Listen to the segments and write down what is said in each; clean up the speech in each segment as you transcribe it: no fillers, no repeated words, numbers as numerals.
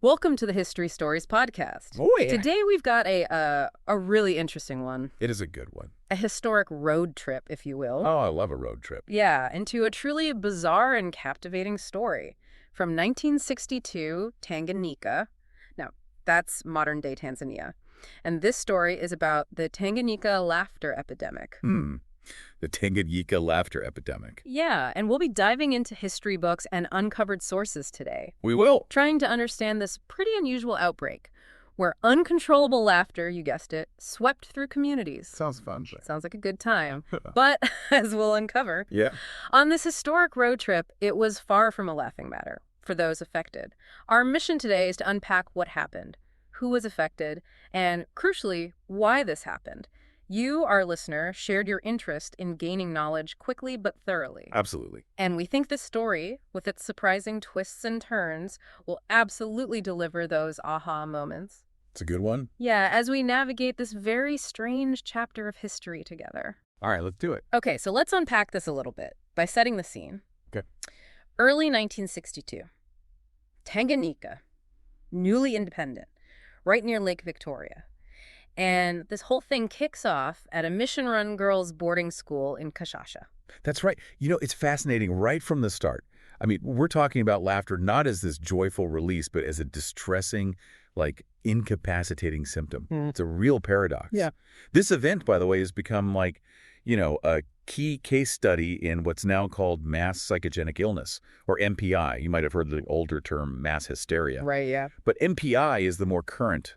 Welcome to the History Stories podcast. Oh, yeah. Today we've got a really interesting one. It is a good one. A historic road trip, if you will. Oh, I love a road trip. Yeah, into a truly bizarre and captivating story from 1962, Tanganyika. Now, that's modern-day Tanzania. And this story is about the Tanganyika laughter epidemic. The Tanganyika laughter epidemic. Yeah, and we'll be diving into history books and uncovered sources today, We will. trying to understand this pretty unusual outbreak where uncontrollable laughter, you guessed it, swept through communities. Sounds fun. Sounds like a good time. But, as we'll uncover, Yeah. on this historic road trip, it was far from a laughing matter for those affected. Our mission today is to unpack what happened, who was affected, and, crucially, why this happened. You, our listener, shared your interest in gaining knowledge quickly but thoroughly. Absolutely. And we think this story, with its surprising twists and turns, will absolutely deliver those aha moments. It's a good one. Yeah, as we navigate this very strange chapter of history together. All right, let's do it. Okay, so let's unpack this a little bit by setting the scene. Okay. Early 1962. Tanganyika, newly independent, right near Lake Victoria. And this whole thing kicks off at a mission-run girls' boarding school in Kashasha. That's right. You know, it's fascinating right from the start. I mean, we're talking about laughter not as this joyful release, but as a distressing, incapacitating symptom. It's a real paradox. Yeah. This event, by the way, has become a key case study in what's now called mass psychogenic illness, or MPI. You might have heard the older term mass hysteria. Right, yeah. But MPI is the more current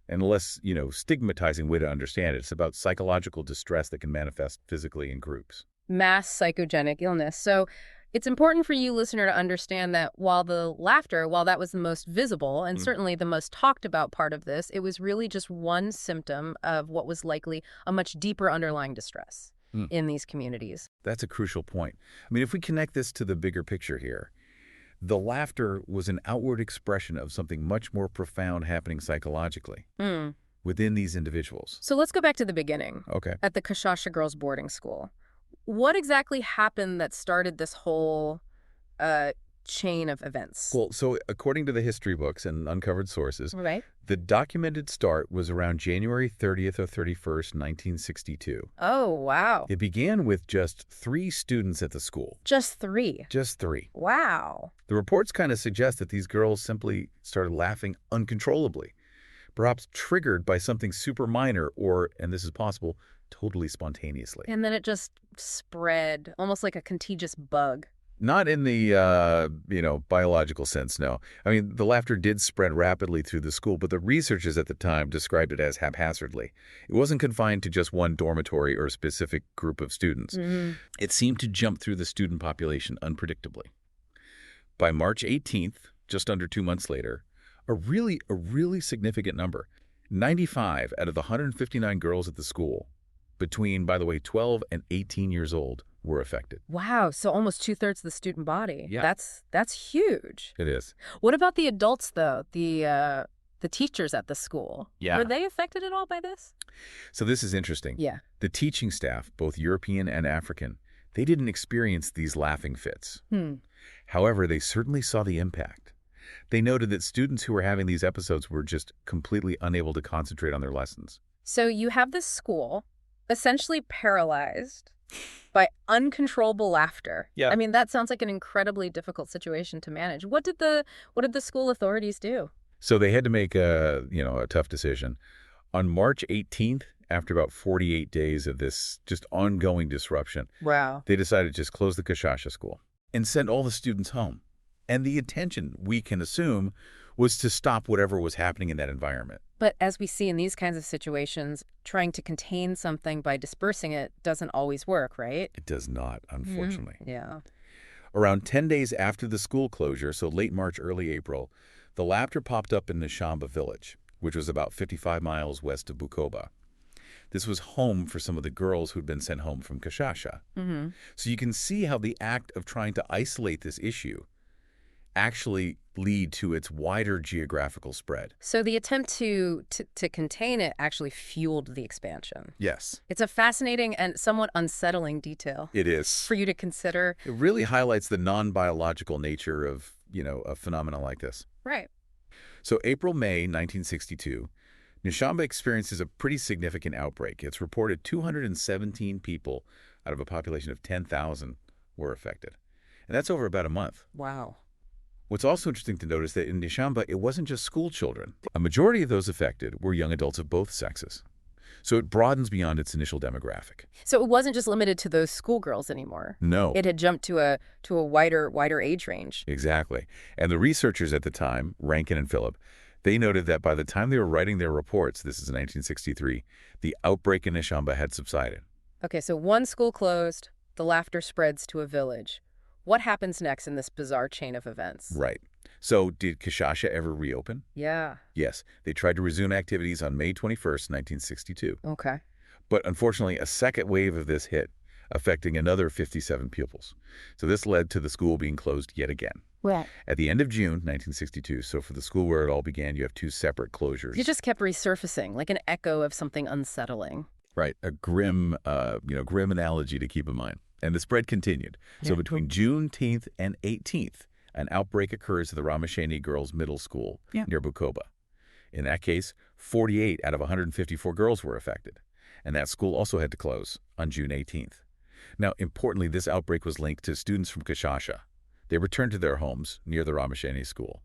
and less, stigmatizing way to understand it. It's about psychological distress that can manifest physically in groups. Mass psychogenic illness. So it's important for you, listener, to understand that while that was the most visible and certainly the most talked about part of this, it was really just one symptom of what was likely a much deeper underlying distress in these communities. That's a crucial point. I mean, if we connect this to the bigger picture here, the laughter was an outward expression of something much more profound happening psychologically within these individuals. So let's go back to the beginning. Okay. At the Kashasha girls' boarding school. What exactly happened that started this whole chain of events? Well, so according to the history books and uncovered sources, Right. the documented start was around January 30th or 31st, 1962. Oh, wow. It began with just 3 students at the school. Just 3. Just 3. Wow. The reports kind of suggest that these girls simply started laughing uncontrollably, perhaps triggered by something super minor or, and this is possible, totally spontaneously. And then it just spread, almost like a contagious bug. Not in the, biological sense, no. I mean, the laughter did spread rapidly through the school, but the researchers at the time described it as haphazardly. It wasn't confined to just one dormitory or a specific group of students. It seemed to jump through the student population unpredictably. By March 18th, just under 2 months later, a really significant number, 95 out of the 159 girls at the school, between, by the way, 12 and 18 years old, were affected. Wow, so almost 2/3 of the student body. Yeah. That's huge. It is. What about the adults, though? The teachers at the school. Yeah. Were they affected at all by this? So this is interesting. Yeah. The teaching staff, both European and African, they didn't experience these laughing fits. However, they certainly saw the impact. They noted that students who were having these episodes were just completely unable to concentrate on their lessons. So you have this school essentially paralyzed by uncontrollable laughter. Yeah. I mean, that sounds like an incredibly difficult situation to manage. What did the school authorities do? So they had to make a tough decision. On March 18th, after about 48 days of this just ongoing disruption, Wow. they decided to just close the Kashasha school and send all the students home. And the intention, we can assume, was to stop whatever was happening in that environment. But as we see in these kinds of situations, trying to contain something by dispersing it doesn't always work, right? It does not, unfortunately. Yeah. Around 10 days after the school closure, so late March, early April, the laughter popped up in Nshamba village, which was about 55 miles west of Bukoba. This was home for some of the girls who'd been sent home from Kashasha. So you can see how the act of trying to isolate this issue actually lead to its wider geographical spread. So the attempt to contain it actually fueled the expansion. Yes. It's a fascinating and somewhat unsettling detail It is. for you to consider. It really highlights the non-biological nature of, a phenomenon like this. Right. So April-May 1962, Nshamba experiences a pretty significant outbreak. It's reported 217 people out of a population of 10,000 were affected. And that's over about a month. Wow. What's also interesting to note is that in Nshamba, it wasn't just school children. A majority of those affected were young adults of both sexes. So it broadens beyond its initial demographic. So it wasn't just limited to those schoolgirls anymore. No. It had jumped to a wider age range. Exactly. And the researchers at the time, Rankin and Phillip, they noted that by the time they were writing their reports, this is in 1963, the outbreak in Nshamba had subsided. Okay, so one school closed, the laughter spreads to a village. What happens next in this bizarre chain of events? Right. So did Kinshasa ever reopen? Yeah. Yes. They tried to resume activities on May 21st, 1962. Okay. But unfortunately, a second wave of this hit, affecting another 57 pupils. So this led to the school being closed yet again. Right. At the end of June 1962, so for the school where it all began, you have two separate closures. You just kept resurfacing, like an echo of something unsettling. Right, a grim analogy to keep in mind. And the spread continued. So between June 10th and 18th, an outbreak occurs at the Ramasheni Girls Middle School near Bukoba. In that case, 48 out of 154 girls were affected. And that school also had to close on June 18th. Now, importantly, this outbreak was linked to students from Kinshasa. They returned to their homes near the Ramasheni school.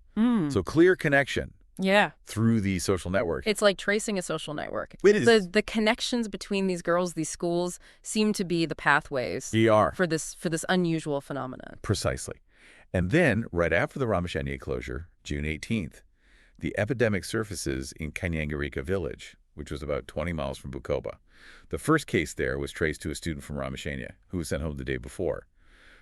So clear connection. Yeah. Through the social network. It's like tracing a social network. It is. The connections between these girls, these schools, seem to be the pathways for this unusual phenomenon. Precisely. And then, right after the Ramasheni closure, June 18th, the epidemic surfaces in Kanyangirika village, which was about 20 miles from Bukoba. The first case there was traced to a student from Ramashenia who was sent home the day before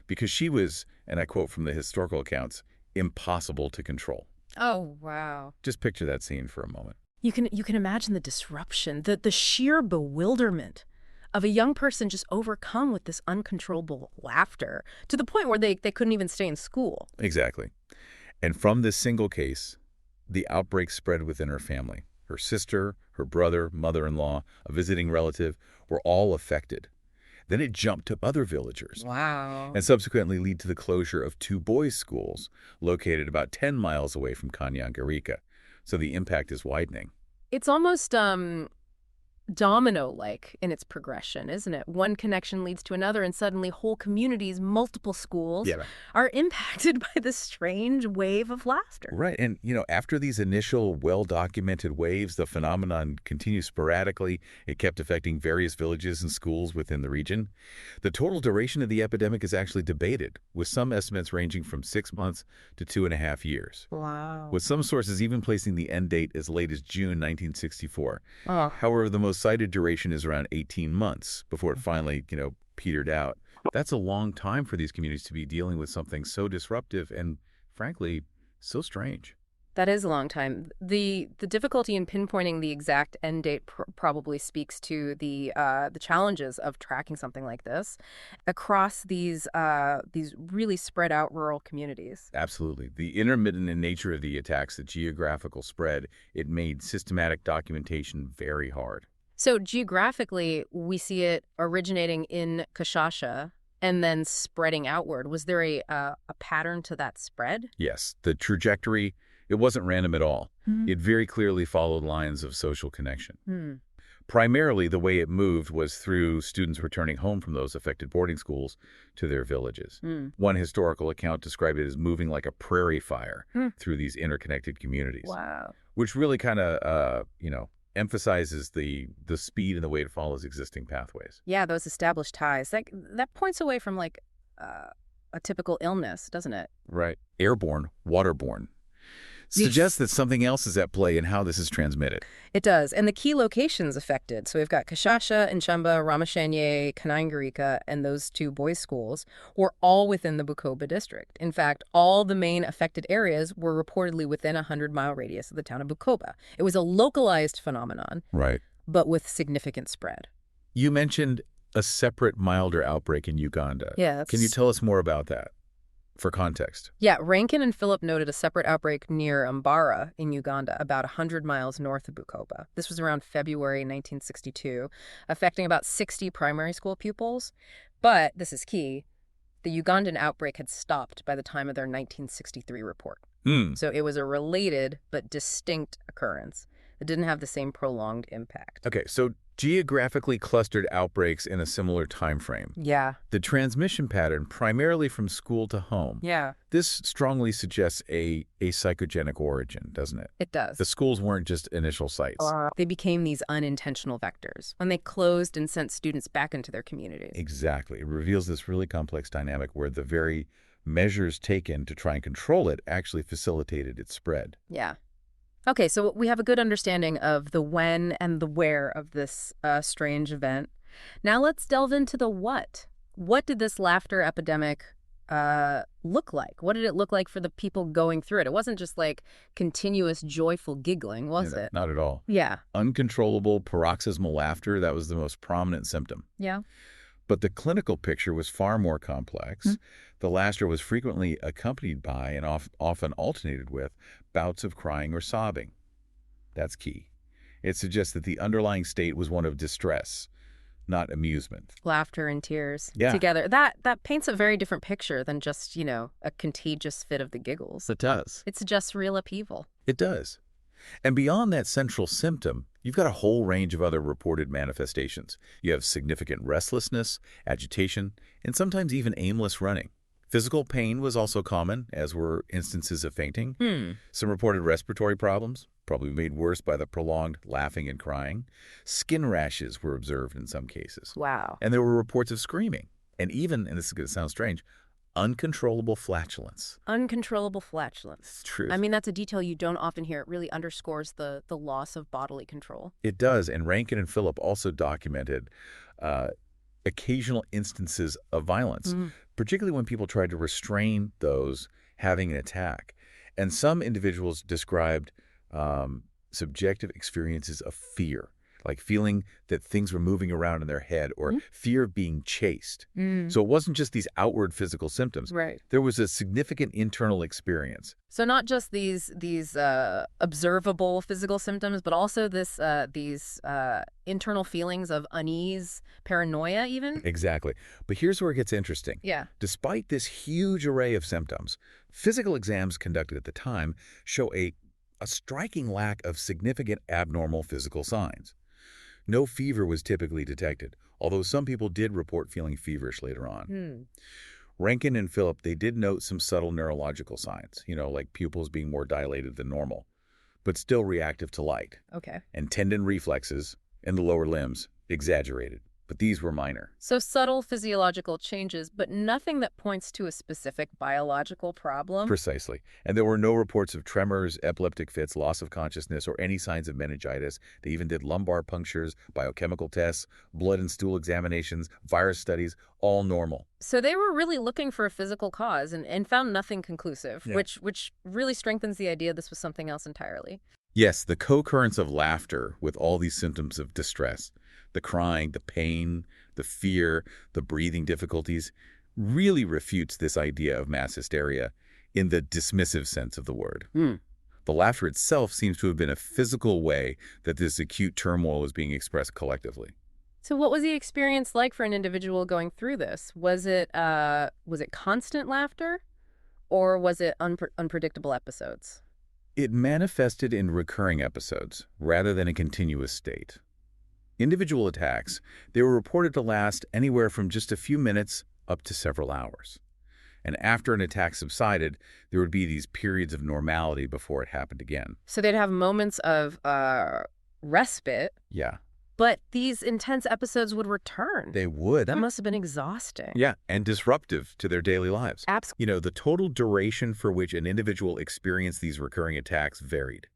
because she was, and I quote from the historical accounts, impossible to control. Oh, wow. Just picture that scene for a moment. You can imagine the disruption, the sheer bewilderment of a young person just overcome with this uncontrollable laughter to the point where they couldn't even stay in school. Exactly. And from this single case, the outbreak spread within her family. Her sister, her brother, mother-in-law, a visiting relative were all affected. Then it jumped to other villagers. Wow. And subsequently lead to the closure of two boys' schools located about 10 miles away from Kanyangirika. So the impact is widening. It's almost domino-like in its progression, isn't it? One connection leads to another, and suddenly whole communities, multiple schools, are impacted by this strange wave of laughter. Right. And, after these initial well-documented waves, the phenomenon continued sporadically. It kept affecting various villages and schools within the region. The total duration of the epidemic is actually debated, with some estimates ranging from 6 months to 2.5 years. Wow. With some sources even placing the end date as late as June 1964. Oh. However, the most cited duration is around 18 months before it finally, petered out. That's a long time for these communities to be dealing with something so disruptive and, frankly, so strange. That is a long time. The difficulty in pinpointing the exact end date probably speaks to the challenges of tracking something like this across these really spread out rural communities. Absolutely. The intermittent nature of the attacks, the geographical spread, it made systematic documentation very hard. So geographically, we see it originating in Kinshasa and then spreading outward. Was there a pattern to that spread? Yes. The trajectory, it wasn't random at all. It very clearly followed lines of social connection. Primarily, the way it moved was through students returning home from those affected boarding schools to their villages. One historical account described it as moving like a prairie fire through these interconnected communities. Wow. Which really kind of, emphasizes the speed and the way it follows existing pathways. Yeah, those established ties. That points away from like a typical illness, doesn't it? Right. Airborne, waterborne. Suggests that something else is at play in how this is transmitted. It does. And the key locations affected. So we've got Kinshasa, Nshamba, Ramashenie, Kanyangirika, and those two boys' schools were all within the Bukoba district. In fact, all the main affected areas were reportedly within a 100-mile radius of the town of Bukoba. It was a localized phenomenon, right, but with significant spread. You mentioned a separate milder outbreak in Uganda. Yeah. Can you tell us more about that? For context. Yeah, Rankin and Phillip noted a separate outbreak near Mbara in Uganda, about 100 miles north of Bukoba. This was around February 1962, affecting about 60 primary school pupils. But, this is key, the Ugandan outbreak had stopped by the time of their 1963 report. Hmm. So it was a related but distinct occurrence. It didn't have the same prolonged impact. Okay, so geographically clustered outbreaks in a similar time frame. Yeah. The transmission pattern primarily from school to home. Yeah, This strongly suggests a psychogenic origin, doesn't it? it does. The schools weren't just initial sites. They became these unintentional vectors when they closed and sent students back into their communities. Exactly. It reveals this really complex dynamic where the very measures taken to try and control it actually facilitated its spread. Yeah. Okay, so we have a good understanding of the when and the where of this strange event. Now let's delve into the what. What did this laughter epidemic look like? What did it look like for the people going through it? It wasn't just like continuous joyful giggling, was it? Not at all. Yeah. Uncontrollable paroxysmal laughter, that was the most prominent symptom. Yeah. But the clinical picture was far more complex. The laughter was frequently accompanied by and often alternated with bouts of crying or sobbing. That's key. It suggests that the underlying state was one of distress, not amusement. Laughter and tears Yeah. together. That paints a very different picture than just, a contagious fit of the giggles. It does. It suggests real upheaval. It does. And beyond that central symptom, you've got a whole range of other reported manifestations. You have significant restlessness, agitation, and sometimes even aimless running. Physical pain was also common, as were instances of fainting. Some reported respiratory problems, probably made worse by the prolonged laughing and crying. Skin rashes were observed in some cases. Wow. And there were reports of screaming. And even, and this is going to sound strange, uncontrollable flatulence. Uncontrollable flatulence. It's true. I mean, that's a detail you don't often hear. It really underscores the loss of bodily control. It does, and Rankin and Phillip also documented occasional instances of violence, particularly when people tried to restrain those having an attack. And some individuals described subjective experiences of fear, like feeling that things were moving around in their head or fear of being chased. So it wasn't just these outward physical symptoms. Right. There was a significant internal experience. So not just these observable physical symptoms, but also these internal feelings of unease, paranoia even? Exactly. But here's where it gets interesting. Yeah. Despite this huge array of symptoms, physical exams conducted at the time show a striking lack of significant abnormal physical signs. No fever was typically detected, although some people did report feeling feverish later on. Rankin and Phillip, they did note some subtle neurological signs, like pupils being more dilated than normal, but still reactive to light. Okay. And tendon reflexes in the lower limbs exaggerated, but these were minor. So subtle physiological changes, but nothing that points to a specific biological problem? Precisely. And there were no reports of tremors, epileptic fits, loss of consciousness, or any signs of meningitis. They even did lumbar punctures, biochemical tests, blood and stool examinations, virus studies, all normal. So they were really looking for a physical cause and found nothing conclusive, which really strengthens the idea this was something else entirely. Yes, the co-occurrence of laughter with all these symptoms of distress, the crying, the pain, the fear, the breathing difficulties, really refutes this idea of mass hysteria in the dismissive sense of the word. The laughter itself seems to have been a physical way that this acute turmoil was being expressed collectively. So what was the experience like for an individual going through this? Was it constant laughter, or was it unpredictable episodes? It manifested in recurring episodes rather than a continuous state. Individual attacks, they were reported to last anywhere from just a few minutes up to several hours. And after an attack subsided, there would be these periods of normality before it happened again. So they'd have moments of respite. Yeah. But these intense episodes would return. They would. That must have been exhausting. Yeah, and disruptive to their daily lives. Absolutely. The total duration for which an individual experienced these recurring attacks varied.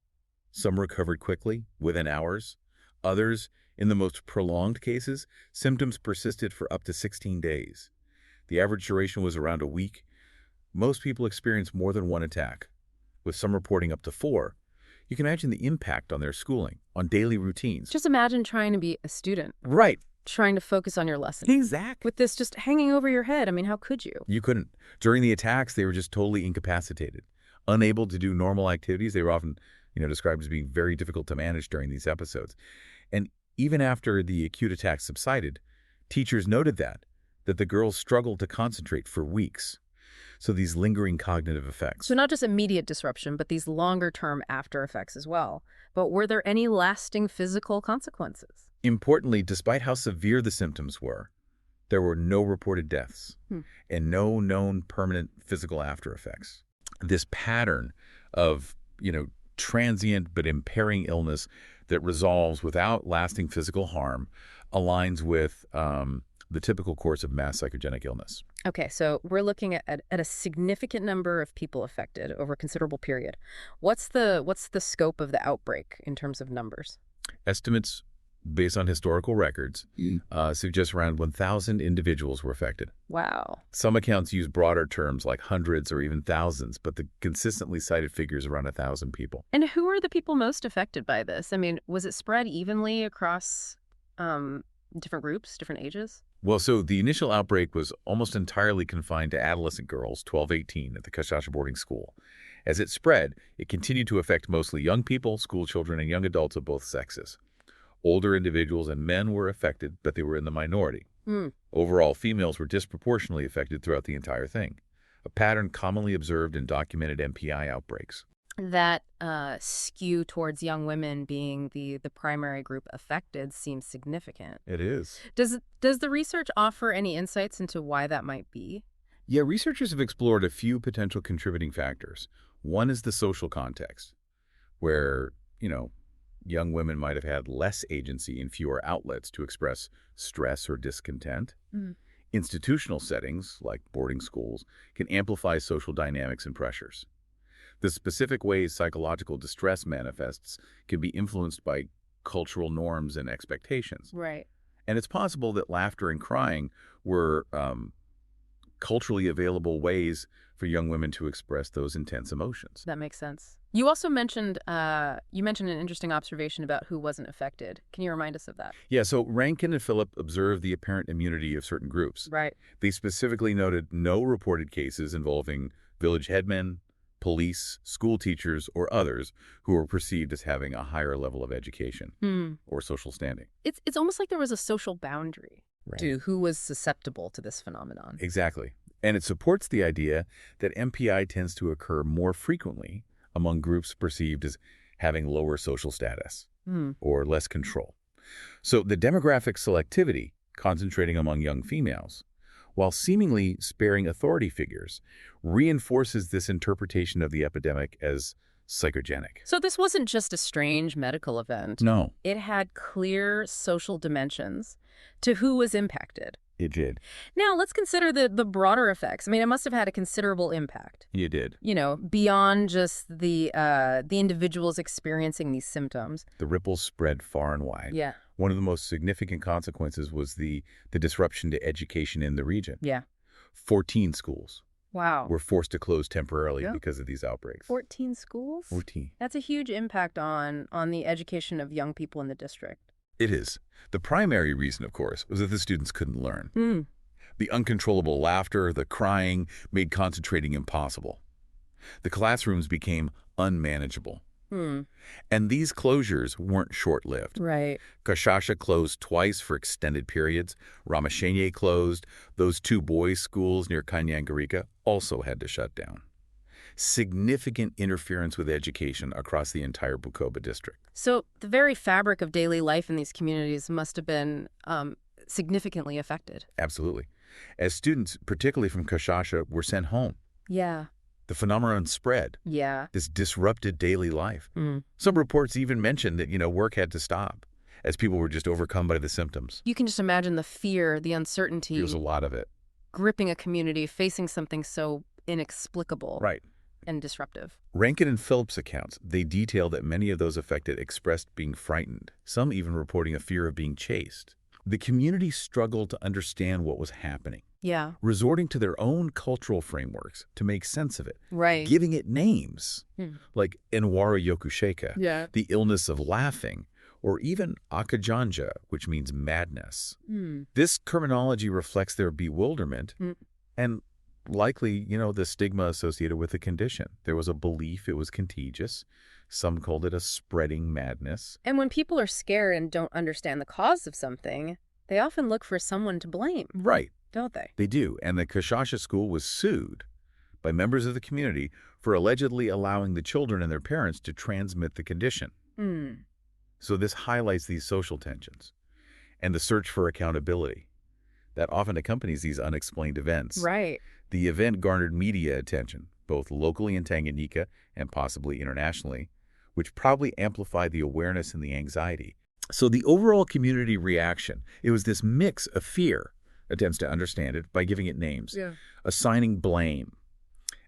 Some recovered quickly, within hours. Others, in the most prolonged cases, symptoms persisted for up to 16 days. The average duration was around a week. Most people experienced more than one attack, with some reporting up to 4. You can imagine the impact on their schooling, on daily routines. Just imagine trying to be a student. Right. Trying to focus on your lessons. Exactly. With this just hanging over your head. I mean, how could you? You couldn't. During the attacks, they were just totally incapacitated, unable to do normal activities. They were often, described as being very difficult to manage during these episodes. And even after the acute attacks subsided, teachers noted that the girls struggled to concentrate for weeks. So these lingering cognitive effects. So not just immediate disruption, but these longer-term after effects as well. But were there any lasting physical consequences? Importantly, despite how severe the symptoms were, there were no reported deaths and no known permanent physical after effects. This pattern of, transient but impairing illness that resolves without lasting physical harm aligns with the typical course of mass psychogenic illness. Okay, so we're looking at a significant number of people affected over a considerable period. What's the scope of the outbreak in terms of numbers? Estimates based on historical records suggest around 1,000 individuals were affected. Wow. Some accounts use broader terms like hundreds or even thousands, but the consistently cited figure is around 1,000 people. And who are the people most affected by this? I mean, was it spread evenly across different groups, different ages? Well, so the initial outbreak was almost entirely confined to adolescent girls, 12-18, at the Kashasha boarding school. As it spread, it continued to affect mostly young people, school children, and young adults of both sexes. Older individuals and men were affected, but they were in the minority. Overall, females were disproportionately affected throughout the entire thing, a pattern commonly observed in documented MPI outbreaks. That skew towards young women being the primary group affected seems significant. It is. Does the research offer any insights into why that might be? Yeah, researchers have explored a few potential contributing factors. One is the social context, where, young women might have had less agency and fewer outlets to express stress or discontent. Institutional settings, like boarding schools, can amplify social dynamics and pressures. The specific ways psychological distress manifests can be influenced by cultural norms and expectations. Right. And it's possible that laughter and crying were culturally available ways for young women to express those intense emotions. That makes sense. You also mentioned an interesting observation about who wasn't affected. Can you remind us of that? Yeah, so Rankin and Phillip observed the apparent immunity of certain groups. Right. They specifically noted no reported cases involving village headmen, police, school teachers, or others who were perceived as having a higher level of education or social standing. It's almost like there was a social boundary Right. to who was susceptible to this phenomenon. Exactly. And it supports the idea that MPI tends to occur more frequently among groups perceived as having lower social status or less control. So the demographic selectivity, concentrating among young females, while seemingly sparing authority figures, reinforces this interpretation of the epidemic as psychogenic. So this wasn't just a strange medical event. No, It had clear social dimensions to who was impacted. it did. Now, let's consider the broader effects. I mean, it must have had a considerable impact, You did. beyond just the individuals experiencing these symptoms. The ripples spread far and wide. Yeah. One of the most significant consequences was the disruption to education in the region. Yeah. 14 schools Wow. were forced to close temporarily Yeah. because of these outbreaks. 14 schools? 14. That's a huge impact on the education of young people in the district. It is. The primary reason, of course, was that the students couldn't learn. Mm. The uncontrollable laughter, the crying, made concentrating impossible. The classrooms became unmanageable. And these closures weren't short-lived. Right. Kashasha closed twice for extended periods. Ramashenye closed. Those two boys' schools near Tanganyika also had to shut down. Significant interference with education across the entire Bukoba district. So the very fabric of daily life in these communities must have been significantly affected. Absolutely. As students, particularly from Kashasha, were sent home, Yeah. the phenomenon spread. Yeah. This disrupted daily life. Some reports even mentioned that, work had to stop as people were just overcome by the symptoms. You can just imagine the fear, the uncertainty There was a lot of it. gripping a community facing something so inexplicable Right. and disruptive. Rankin and Phillips' accounts, they detail that many of those affected expressed being frightened, some even reporting a fear of being chased. The community struggled to understand what was happening, Yeah. resorting to their own cultural frameworks to make sense of it, Right. giving it names, like Enwara Yokusheka, Yeah. the illness of laughing, or even akajanja, which means madness. This terminology reflects their bewilderment and likely, the stigma associated with the condition. There was a belief it was contagious. Some called it a spreading madness. And when people are scared and don't understand the cause of something, they often look for someone to blame, Right, don't they? they do. And the Kashasha school was sued by members of the community for allegedly allowing the children and their parents to transmit the condition. Mm. So this highlights these social tensions and the search for accountability that often accompanies these unexplained events. Right. The event garnered media attention, both locally in Tanganyika and possibly internationally, which probably amplified the awareness and the anxiety. So the overall community reaction, it was this mix of fear, attempts to understand it by giving it names, assigning blame,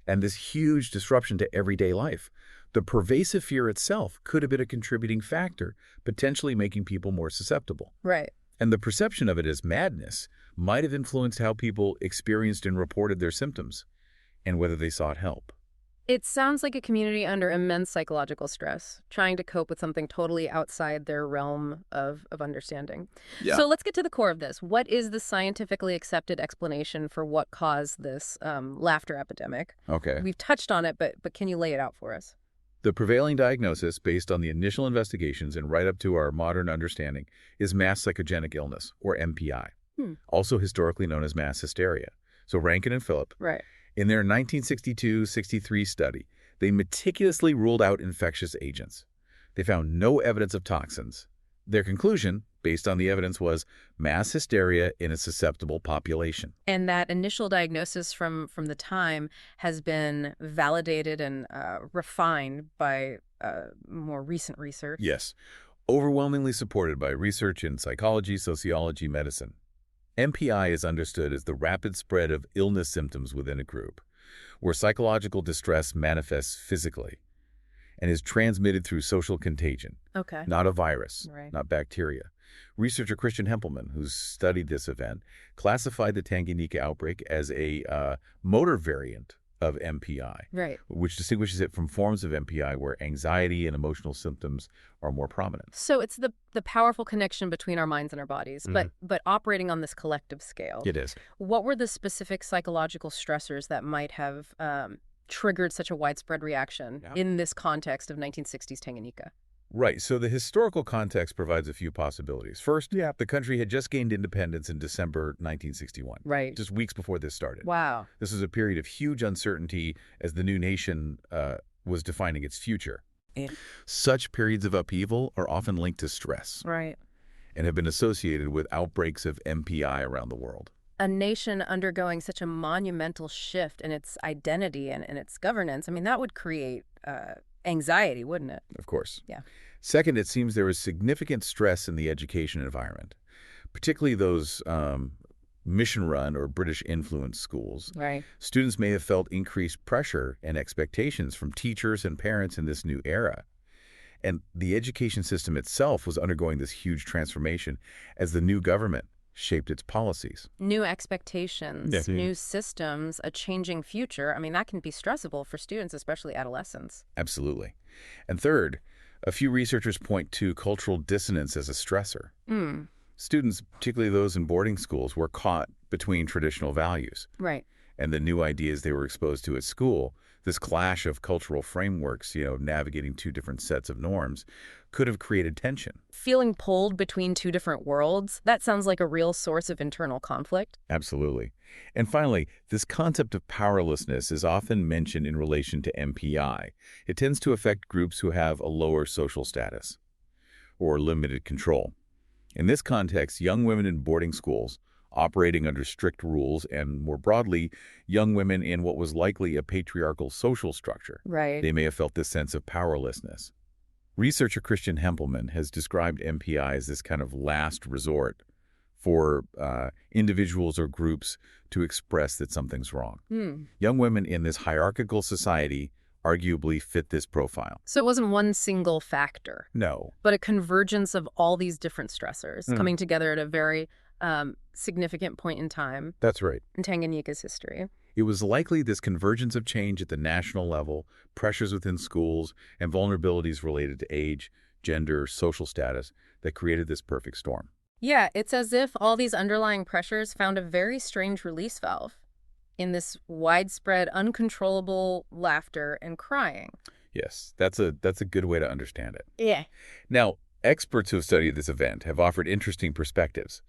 and this huge disruption to everyday life. The pervasive fear itself could have been a contributing factor, potentially making people more susceptible. Right. And the perception of it as madness might have influenced how people experienced and reported their symptoms and whether they sought help. It sounds like a community under immense psychological stress, trying to cope with something totally outside their realm of understanding. Yeah. So let's get to the core of this. What is the scientifically accepted explanation for what caused this laughter epidemic? Okay. We've touched on it, but can you lay it out for us? The prevailing diagnosis, based on the initial investigations and right up to our modern understanding, is mass psychogenic illness, or MPI, also historically known as mass hysteria. So Rankin and Phillip, Right. in their 1962-63 study, they meticulously ruled out infectious agents. They found no evidence of toxins. Their conclusion, based on the evidence, was mass hysteria in a susceptible population. And that initial diagnosis from the time has been validated and refined by more recent research. Yes, overwhelmingly supported by research in psychology, sociology, medicine. MPI is understood as the rapid spread of illness symptoms within a group, where psychological distress manifests physically and is transmitted through social contagion, Okay. not a virus, Right. not bacteria. Researcher Christian Hempelman, who's studied this event, classified the Tanganyika outbreak as a motor variant of MPI, Right. which distinguishes it from forms of MPI where anxiety and emotional symptoms are more prominent. So it's the powerful connection between our minds and our bodies, but operating on this collective scale. It is. What were the specific psychological stressors that might have triggered such a widespread reaction in this context of 1960s Tanganyika? Right. So the historical context provides a few possibilities. First, the country had just gained independence in December 1961. Right. Just weeks before this started. Wow. This was a period of huge uncertainty as the new nation was defining its future. Such periods of upheaval are often linked to stress Right. and have been associated with outbreaks of MPI around the world. A nation undergoing such a monumental shift in its identity and its governance, I mean, that would create anxiety, wouldn't it? Of course. Yeah. Second, it seems there was significant stress in the education environment, particularly those mission-run or British-influenced schools. Right. Students may have felt increased pressure and expectations from teachers and parents in this new era. And the education system itself was undergoing this huge transformation as the new government shaped its policies. New expectations, Yeah. new systems, a changing future. I mean, that can be stressful for students, especially adolescents. Absolutely. And third, a few researchers point to cultural dissonance as a stressor. Students, particularly those in boarding schools, were caught between traditional values Right. and the new ideas they were exposed to at school. This clash of cultural frameworks, navigating two different sets of norms, could have created tension. Feeling pulled between two different worlds, that sounds like a real source of internal conflict. Absolutely. And finally, this concept of powerlessness is often mentioned in relation to MPI. It tends to affect groups who have a lower social status or limited control. In this context, young women in boarding schools operating under strict rules, and more broadly, young women in what was likely a patriarchal social structure. Right. They may have felt this sense of powerlessness. Researcher Christian Hempelman has described MPI as this kind of last resort for individuals or groups to express that something's wrong. Young women in this hierarchical society arguably fit this profile. So it wasn't one single factor, No. but a convergence of all these different stressors coming together at a very significant point in time That's right. in Tanganyika's history. It was likely this convergence of change at the national level, pressures within schools, and vulnerabilities related to age, gender, social status that created this perfect storm. Yeah, it's as if all these underlying pressures found a very strange release valve in this widespread, uncontrollable laughter and crying. Yes, that's a good way to understand it. Yeah. Now, experts who have studied this event have offered interesting perspectives.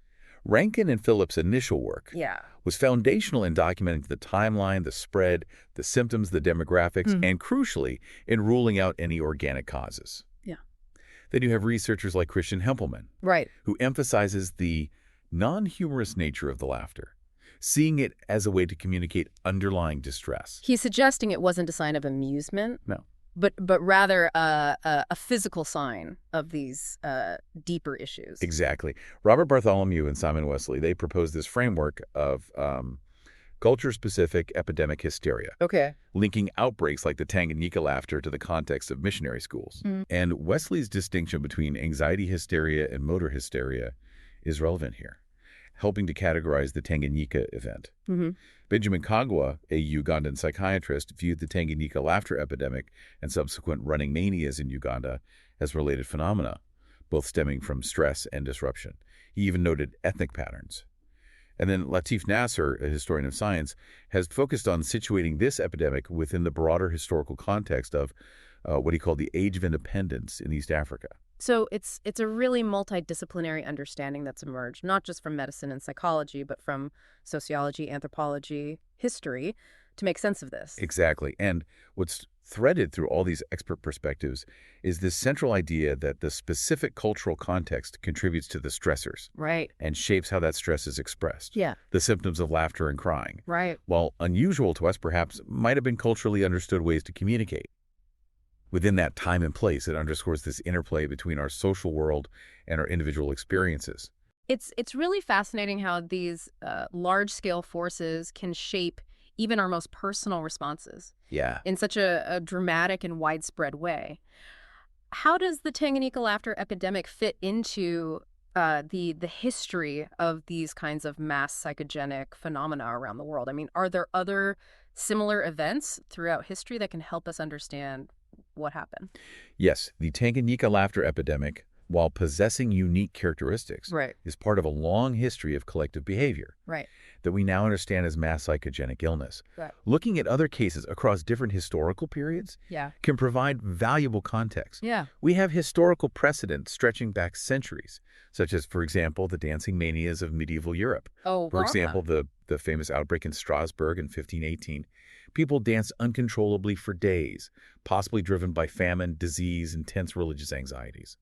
Rankin and Phillips' initial work Yeah. was foundational in documenting the timeline, the spread, the symptoms, the demographics, and crucially, in ruling out any organic causes. Yeah. Then you have researchers like Christian Hempelman, Right. who emphasizes the non-humorous nature of the laughter, seeing it as a way to communicate underlying distress. He's suggesting it wasn't a sign of amusement, No. but rather a physical sign of these deeper issues. Exactly. Robert Bartholomew and Simon Wesley, they proposed this framework of culture-specific epidemic hysteria, Okay. linking outbreaks like the Tanganyika laughter to the context of missionary schools. And Wesley's distinction between anxiety hysteria and motor hysteria is relevant here, helping to categorize the Tanganyika event. Benjamin Kagwa, a Ugandan psychiatrist, viewed the Tanganyika laughter epidemic and subsequent running manias in Uganda as related phenomena, both stemming from stress and disruption. He even noted ethnic patterns. And then Latif Nasser, a historian of science, has focused on situating this epidemic within the broader historical context of what he called the Age of Independence in East Africa. So it's a really multidisciplinary understanding that's emerged, not just from medicine and psychology, but from sociology, anthropology, history, to make sense of this. Exactly. And what's threaded through all these expert perspectives is this central idea that the specific cultural context contributes to the stressors. Right. And shapes how that stress is expressed. Yeah. The symptoms of laughter and crying. Right. While unusual to us, perhaps, might have been culturally understood ways to communicate. Within that time and place, it underscores this interplay between our social world and our individual experiences. It's really fascinating how these large-scale forces can shape even our most personal responses Yeah. in such a dramatic and widespread way. How does the Tanganyika laughter epidemic fit into the history of these kinds of mass psychogenic phenomena around the world? I mean, are there other similar events throughout history that can help us understand what happened? Yes, the Tanganyika laughter epidemic, while possessing unique characteristics, Right. is part of a long history of collective behavior Right. that we now understand as mass psychogenic illness. Right. Looking at other cases across different historical periods Yeah. can provide valuable context. Yeah. We have historical precedents stretching back centuries, such as, for example, the dancing manias of medieval Europe. Oh, For wow. example, the famous outbreak in Strasbourg in 1518. People danced uncontrollably for days, possibly driven by famine, disease, intense religious anxieties.